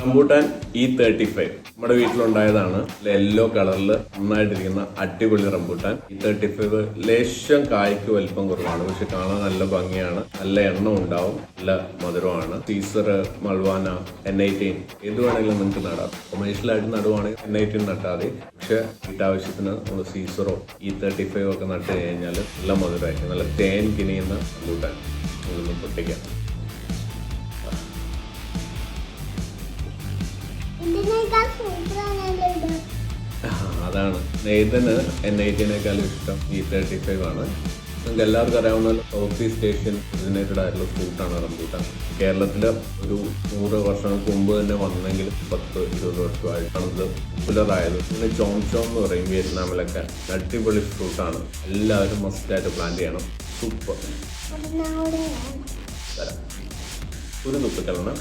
Rambutan E35 നമ്മുടെ വീട്ടിലുണ്ടായതാണ്. Yellow കളറിൽ നന്നായിട്ടിരിക്കുന്ന അടിപൊളി റംബൂട്ടാൻ E35. ലേശം കായ്ക്ക് വലിപ്പം കുറവാണ്, പക്ഷെ കാണാൻ നല്ല ഭംഗിയാണ്, നല്ല എണ്ണം ഉണ്ടാവും, നല്ല മധുരമാണ്. സീസർ, മൾവാന, N18 ഏത് വേണമെങ്കിലും നിങ്ങൾക്ക് നടാം. കൊമേഴ്ഷ്യലായിട്ട് നടുവാണെങ്കിൽ N18 നട്ടാൽ മതി. പക്ഷെ വീട്ടാവശ്യത്തിന് നമ്മൾ സീസറോ E35 ഒക്കെ നട്ട് കഴിഞ്ഞാൽ നല്ല മധുരമായിരിക്കും, നല്ല തേൻ കിനിയുന്ന റംബൂട്ടാൻ. ഇതൊന്ന് പൊട്ടിക്കാം. അതാണ് നെയ്തന് N18 ഇഷ്ടം E35 ആണ്. നിങ്ങൾക്ക് എല്ലാവർക്കും അറിയാവുന്ന സൗത്ത് ഈസ്റ്റ് ഏഷ്യൻ ഒറിജിനേറ്റഡ് ആയിട്ടുള്ള ഫ്രൂട്ടാണ് റംബൂട്ടാൻ. കേരളത്തിൽ ഒരു 100 വർഷങ്ങൾക്ക് മുമ്പ് തന്നെ വന്നെങ്കിൽ 10-20 വർഷമായിട്ടാണ് ഇത് പോപ്പുലറായത്. പിന്നെ ചോം എന്ന് പറയും വിയറ്റ്നാമിലൊക്കെ. അടിപൊളി ഫ്രൂട്ടാണ്, എല്ലാവരും മസ്റ്റായിട്ട് പ്ലാന്റ് ചെയ്യണം. സൂപ്പർ. ഒരു തുപ്പിക്കലാണ്.